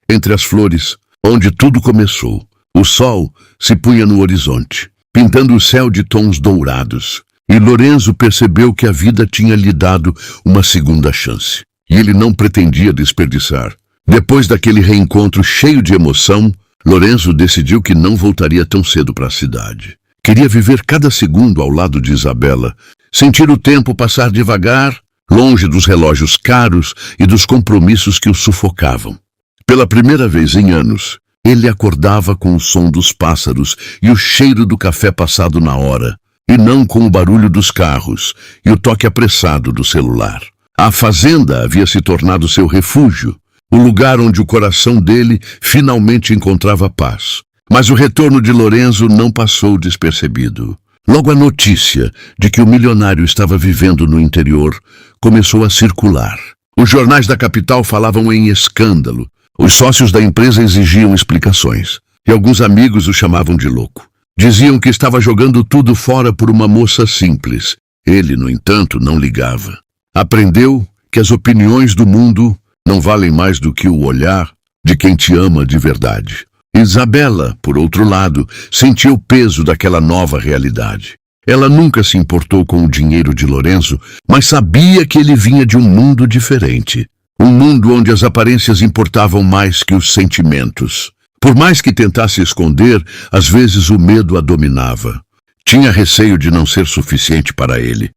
[SPEAKER 1] entre as flores, onde tudo começou. O sol se punha no horizonte, pintando o céu de tons dourados. E Lorenzo percebeu que a vida tinha lhe dado uma segunda chance. E ele não pretendia desperdiçar. Depois daquele reencontro cheio de emoção, Lorenzo decidiu que não voltaria tão cedo para a cidade. Queria viver cada segundo ao lado de Isabela, sentir o tempo passar devagar, longe dos relógios caros e dos compromissos que o sufocavam. Pela primeira vez em anos, ele acordava com o som dos pássaros e o cheiro do café passado na hora, e não com o barulho dos carros e o toque apressado do celular. A fazenda havia se tornado seu refúgio, o lugar onde o coração dele finalmente encontrava paz. Mas o retorno de Lorenzo não passou despercebido. Logo a notícia de que o milionário estava vivendo no interior começou a circular. Os jornais da capital falavam em escândalo. Os sócios da empresa exigiam explicações, e alguns amigos o chamavam de louco. Diziam que estava jogando tudo fora por uma moça simples. Ele, no entanto, não ligava. Aprendeu que as opiniões do mundo não valem mais do que o olhar de quem te ama de verdade. Isabela, por outro lado, sentia o peso daquela nova realidade. Ela nunca se importou com o dinheiro de Lorenzo, mas sabia que ele vinha de um mundo diferente. Um mundo onde as aparências importavam mais que os sentimentos. Por mais que tentasse esconder, às vezes o medo a dominava. Tinha receio de não ser suficiente para ele.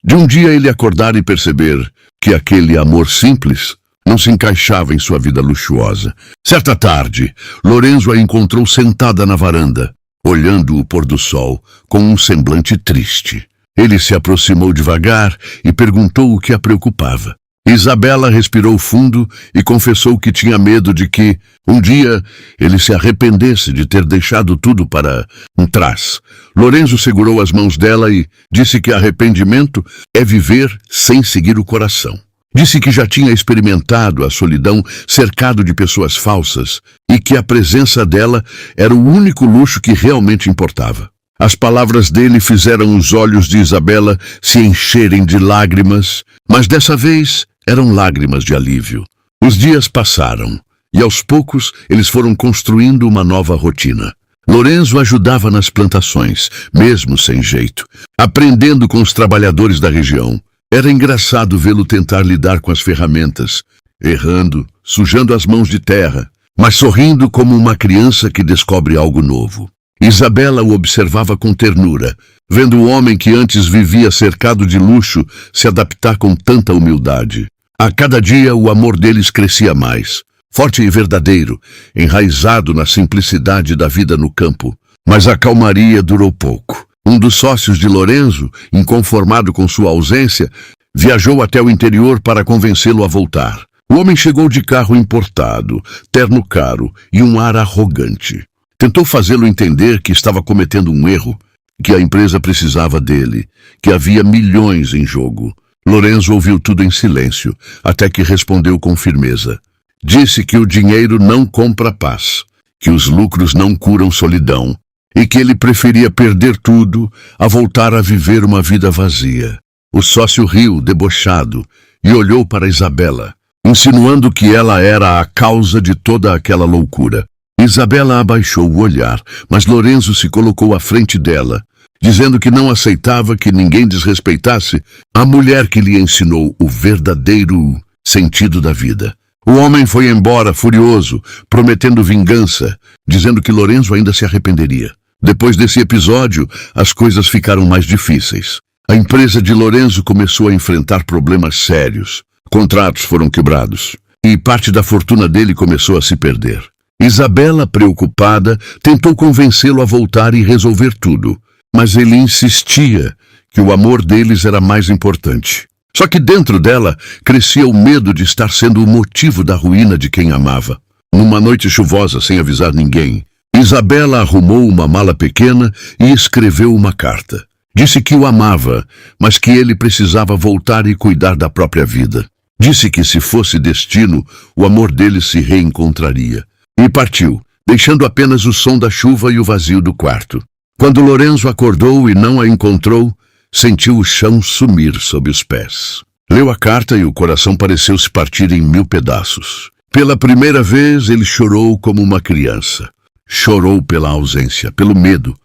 [SPEAKER 1] De um dia ele acordar e perceber que aquele amor simples não se encaixava em sua vida luxuosa. Certa tarde, Lorenzo a encontrou sentada na varanda, olhando o pôr do sol com um semblante triste. Ele se aproximou devagar e perguntou o que a preocupava. Isabela respirou fundo e confessou que tinha medo de que, um dia, ele se arrependesse de ter deixado tudo para trás. Lorenzo segurou as mãos dela e disse que arrependimento é viver sem seguir o coração. Disse que já tinha experimentado a solidão cercado de pessoas falsas e que a presença dela era o único luxo que realmente importava. As palavras dele fizeram os olhos de Isabela se encherem de lágrimas, mas dessa vez eram lágrimas de alívio. Os dias passaram e aos poucos eles foram construindo uma nova rotina. Lorenzo ajudava nas plantações, mesmo sem jeito, aprendendo com os trabalhadores da região. Era engraçado vê-lo tentar lidar com as ferramentas, errando, sujando as mãos de terra, mas sorrindo como uma criança que descobre algo novo. Isabela o observava com ternura, vendo o homem que antes vivia cercado de luxo se adaptar com tanta humildade. A cada dia o amor deles crescia mais, forte e verdadeiro, enraizado na simplicidade da vida no campo. Mas a calmaria durou pouco. Um dos sócios de Lorenzo, inconformado com sua ausência, viajou até o interior para convencê-lo a voltar. O homem chegou de carro importado, terno caro e um ar arrogante. Tentou fazê-lo entender que estava cometendo um erro, que a empresa precisava dele, que havia milhões em jogo. Lorenzo ouviu tudo em silêncio, até que respondeu com firmeza. Disse que o dinheiro não compra paz, que os lucros não curam solidão, e que ele preferia perder tudo a voltar a viver uma vida vazia. O sócio riu, debochado, e olhou para Isabela, insinuando que ela era a causa de toda aquela loucura. Isabela abaixou o olhar, mas Lorenzo se colocou à frente dela, dizendo que não aceitava que ninguém desrespeitasse a mulher que lhe ensinou o verdadeiro sentido da vida. O homem foi embora furioso, prometendo vingança, dizendo que Lorenzo ainda se arrependeria. Depois desse episódio, as coisas ficaram mais difíceis. A empresa de Lorenzo começou a enfrentar problemas sérios. Contratos foram quebrados e parte da fortuna dele começou a se perder. Isabela, preocupada, tentou convencê-lo a voltar e resolver tudo, mas ele insistia que o amor deles era mais importante. Só que dentro dela crescia o medo de estar sendo o motivo da ruína de quem amava. Numa noite chuvosa, sem avisar ninguém, Isabela arrumou uma mala pequena e escreveu uma carta. Disse que o amava, mas que ele precisava voltar e cuidar da própria vida. Disse que se fosse destino, o amor dele se reencontraria. E partiu, deixando apenas o som da chuva e o vazio do quarto. Quando Lorenzo acordou e não a encontrou, sentiu o chão sumir sob os pés. Leu a carta e o coração pareceu se partir em 1000 pedaços. Pela primeira vez ele chorou como uma criança. Chorou pela ausência, pelo medo,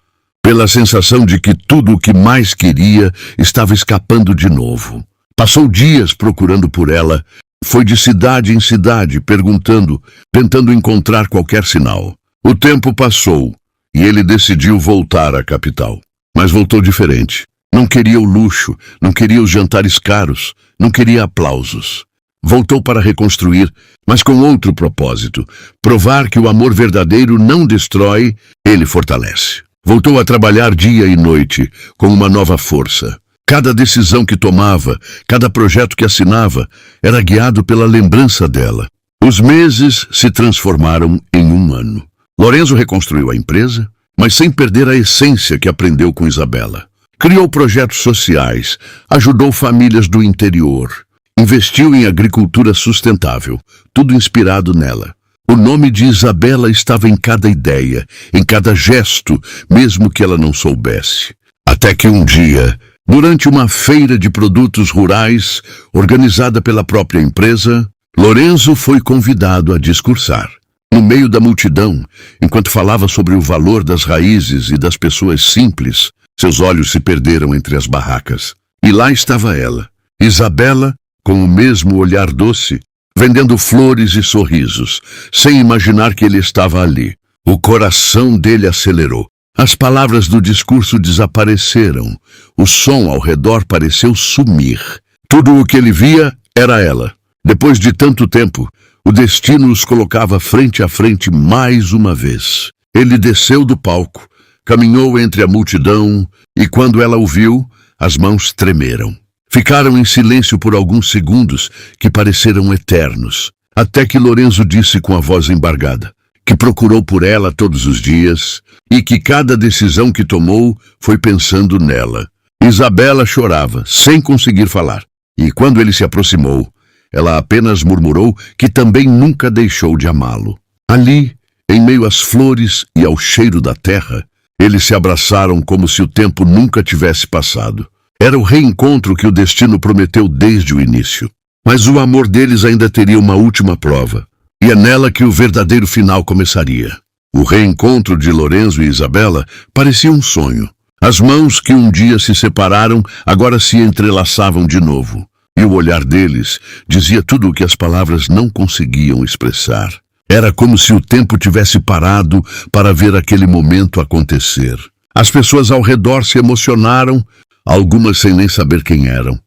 [SPEAKER 1] pela sensação de que tudo o que mais queria estava escapando de novo. Passou dias procurando por ela, foi de cidade em cidade perguntando, tentando encontrar qualquer sinal. O tempo passou e ele decidiu voltar à capital. Mas voltou diferente. Não queria o luxo, não queria os jantares caros, não queria aplausos. Voltou para reconstruir, mas com outro propósito, provar que o amor verdadeiro não destrói, ele fortalece. Voltou a trabalhar dia e noite, com uma nova força. Cada decisão que tomava, cada projeto que assinava, era guiado pela lembrança dela. Os meses se transformaram em 1 ano. Lorenzo reconstruiu a empresa, mas sem perder a essência que aprendeu com Isabela. Criou projetos sociais, ajudou famílias do interior, investiu em agricultura sustentável, tudo inspirado nela. O nome de Isabela estava em cada ideia, em cada gesto, mesmo que ela não soubesse. Até que um dia, durante uma feira de produtos rurais, organizada pela própria empresa, Lorenzo foi convidado a discursar. No meio da multidão, enquanto falava sobre o valor das raízes e das pessoas simples, seus olhos se perderam entre as barracas. E lá estava ela, Isabela, com o mesmo olhar doce, vendendo flores e sorrisos, sem imaginar que ele estava ali. O coração dele acelerou. As palavras do discurso desapareceram. O som ao redor pareceu sumir. Tudo o que ele via era ela. Depois de tanto tempo, o destino os colocava frente a frente mais uma vez. Ele desceu do palco, caminhou entre a multidão e, quando ela o viu, as mãos tremeram. Ficaram em silêncio por alguns segundos que pareceram eternos, até que Lorenzo disse com a voz embargada que procurou por ela todos os dias e que cada decisão que tomou foi pensando nela. Isabela chorava, sem conseguir falar, e quando ele se aproximou, ela apenas murmurou que também nunca deixou de amá-lo. Ali, em meio às flores e ao cheiro da terra, eles se abraçaram como se o tempo nunca tivesse passado. Era o reencontro que o destino prometeu desde o início. Mas o amor deles ainda teria uma última prova, e é nela que o verdadeiro final começaria. O reencontro de Lorenzo e Isabela parecia um sonho. As mãos que um dia se separaram agora se entrelaçavam de novo, e o olhar deles dizia tudo o que as palavras não conseguiam expressar. Era como se o tempo tivesse parado para ver aquele momento acontecer. As pessoas ao redor se emocionaram, algumas sem nem saber quem eram,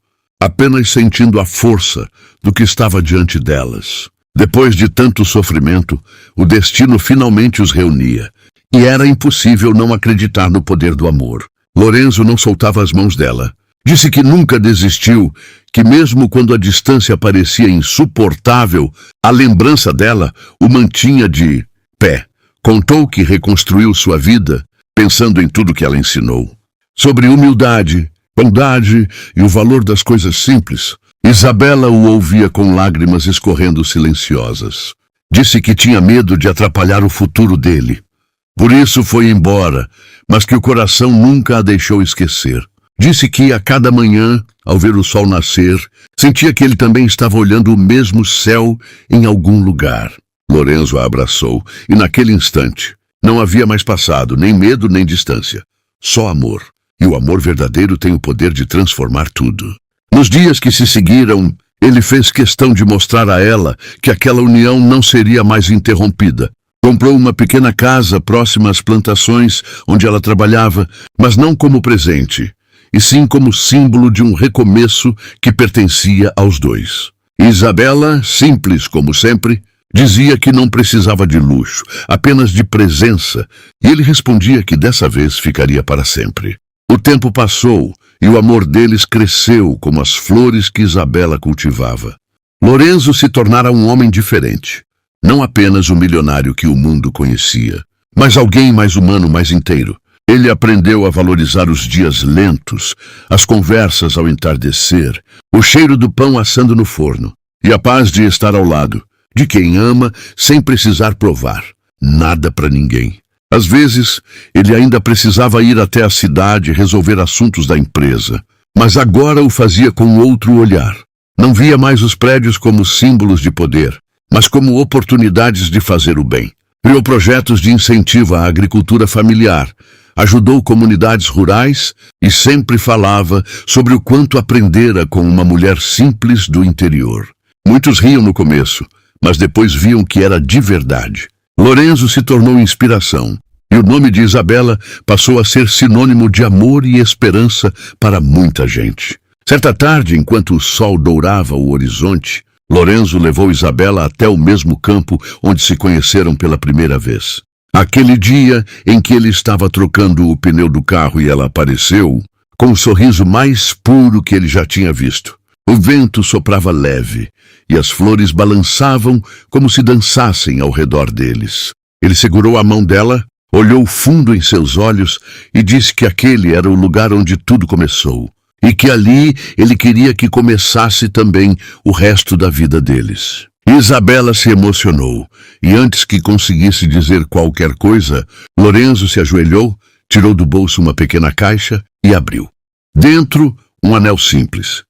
[SPEAKER 1] apenas sentindo a força do que estava diante delas. Depois de tanto sofrimento, o destino finalmente os reunia, e era impossível não acreditar no poder do amor. Lorenzo não soltava as mãos dela. Disse que nunca desistiu, que mesmo quando a distância parecia insuportável, a lembrança dela o mantinha de pé. Contou que reconstruiu sua vida, pensando em tudo que ela ensinou. Sobre humildade, bondade e o valor das coisas simples, Isabela o ouvia com lágrimas escorrendo silenciosas. Disse que tinha medo de atrapalhar o futuro dele. Por isso foi embora, mas que o coração nunca a deixou esquecer. Disse que a cada manhã, ao ver o sol nascer, sentia que ele também estava olhando o mesmo céu em algum lugar. Lorenzo a abraçou, e naquele instante não havia mais passado, nem medo nem distância. Só amor. E o amor verdadeiro tem o poder de transformar tudo. Nos dias que se seguiram, ele fez questão de mostrar a ela que aquela união não seria mais interrompida. Comprou uma pequena casa próxima às plantações onde ela trabalhava, mas não como presente, e sim como símbolo de um recomeço que pertencia aos dois. Isabela, simples como sempre, dizia que não precisava de luxo, apenas de presença, e ele respondia que dessa vez ficaria para sempre. O tempo passou e o amor deles cresceu como as flores que Isabela cultivava. Lorenzo se tornara um homem diferente, não apenas o milionário que o mundo conhecia, mas alguém mais humano, mais inteiro. Ele aprendeu a valorizar os dias lentos, as conversas ao entardecer, o cheiro do pão assando no forno e a paz de estar ao lado de quem ama sem precisar provar nada para ninguém. Às vezes, ele ainda precisava ir até a cidade resolver assuntos da empresa, mas agora o fazia com outro olhar. Não via mais os prédios como símbolos de poder, mas como oportunidades de fazer o bem. Criou projetos de incentivo à agricultura familiar, ajudou comunidades rurais e sempre falava sobre o quanto aprendera com uma mulher simples do interior. Muitos riam no começo, mas depois viam que era de verdade. Lorenzo se tornou inspiração, e o nome de Isabela passou a ser sinônimo de amor e esperança para muita gente. Certa tarde, enquanto o sol dourava o horizonte, Lorenzo levou Isabela até o mesmo campo onde se conheceram pela primeira vez. Aquele dia em que ele estava trocando o pneu do carro e ela apareceu, com o sorriso mais puro que ele já tinha visto. O vento soprava leve e as flores balançavam como se dançassem ao redor deles. Ele segurou a mão dela, olhou fundo em seus olhos e disse que aquele era o lugar onde tudo começou e que ali ele queria que começasse também o resto da vida deles. Isabela se emocionou e antes que conseguisse dizer qualquer coisa, Lorenzo se ajoelhou, tirou do bolso uma pequena caixa e abriu. Dentro, um anel simples,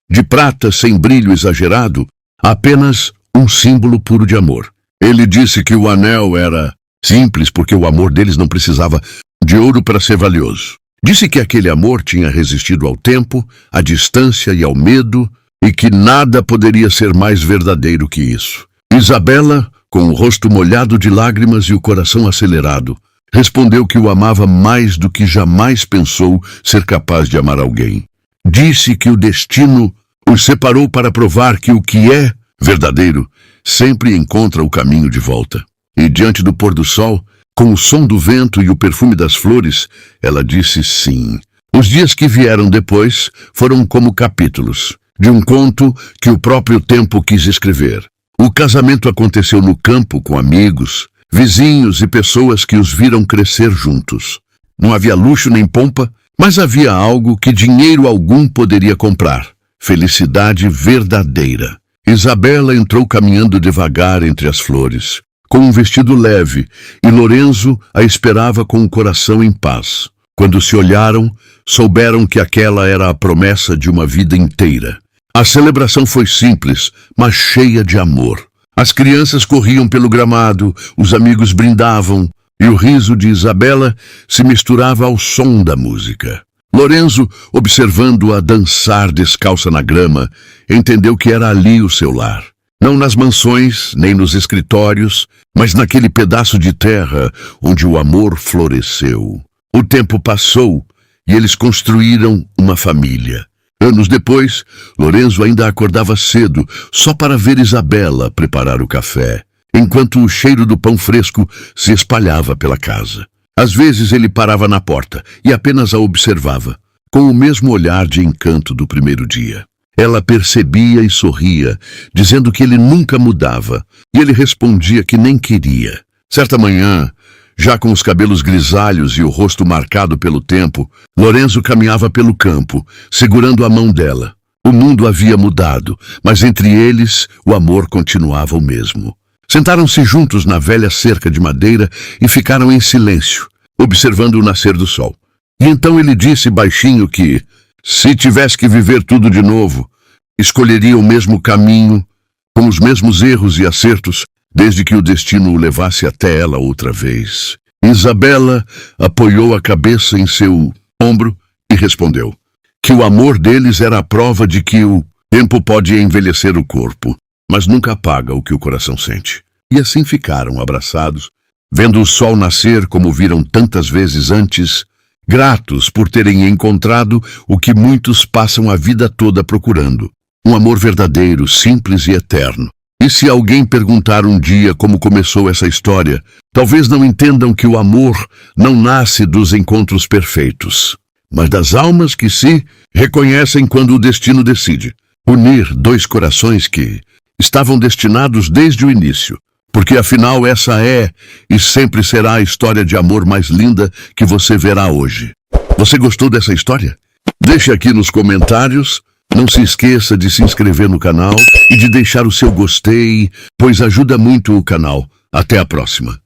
[SPEAKER 1] de prata sem brilho exagerado, apenas um símbolo puro de amor. Ele disse que o anel era simples porque o amor deles não precisava de ouro para ser valioso. Disse que aquele amor tinha resistido ao tempo, à distância e ao medo, e que nada poderia ser mais verdadeiro que isso. Isabela, com o rosto molhado de lágrimas e o coração acelerado, Respondeu que o amava mais do que jamais pensou ser capaz de amar alguém. Disse que o destino os separou para provar que o que é verdadeiro sempre encontra o caminho de volta. E diante do pôr do sol, com o som do vento e o perfume das flores, ela disse sim. Os dias que vieram depois foram como capítulos de um conto que o próprio tempo quis escrever. O casamento aconteceu no campo com amigos, vizinhos e pessoas que os viram crescer juntos. Não havia luxo nem pompa, mas havia algo que dinheiro algum poderia comprar: felicidade verdadeira. Isabela entrou caminhando devagar entre as flores, com um vestido leve, e Lorenzo a esperava com o coração em paz. Quando se olharam, souberam que aquela era a promessa de uma vida inteira. A celebração foi simples, mas cheia de amor. As crianças corriam pelo gramado, os amigos brindavam, e o riso de Isabela se misturava ao som da música. Lorenzo, observando-a dançar descalça na grama, entendeu que era ali o seu lar. Não nas mansões, nem nos escritórios, mas naquele pedaço de terra onde o amor floresceu. O tempo passou e eles construíram uma família. Anos depois, Lorenzo ainda acordava cedo só para ver Isabela preparar o café, enquanto o cheiro do pão fresco se espalhava pela casa. Às vezes ele parava na porta e apenas a observava, com o mesmo olhar de encanto do primeiro dia. Ela percebia e sorria, dizendo que ele nunca mudava, e ele respondia que nem queria. Certa manhã, já com os cabelos grisalhos e o rosto marcado pelo tempo, Lorenzo caminhava pelo campo, segurando a mão dela. O mundo havia mudado, mas entre eles o amor continuava o mesmo. Sentaram-se juntos na velha cerca de madeira e ficaram em silêncio, observando o nascer do sol. E então ele disse baixinho que, se tivesse que viver tudo de novo, escolheria o mesmo caminho, com os mesmos erros e acertos, desde que o destino o levasse até ela outra vez. Isabela apoiou a cabeça em seu ombro e respondeu que o amor deles era a prova de que o tempo pode envelhecer o corpo, mas nunca apaga o que o coração sente. E assim ficaram abraçados, vendo o sol nascer como viram tantas vezes antes, gratos por terem encontrado o que muitos passam a vida toda procurando: um amor verdadeiro, simples e eterno. E se alguém perguntar um dia como começou essa história, talvez não entendam que o amor não nasce dos encontros perfeitos, mas das almas que se reconhecem quando o destino decide unir dois corações que estavam destinados desde o início, porque afinal essa é e sempre será a história de amor mais linda que você verá hoje. Você gostou dessa história? Deixe aqui nos comentários. Não se esqueça de se inscrever no canal e de deixar o seu gostei, pois ajuda muito o canal. Até a próxima.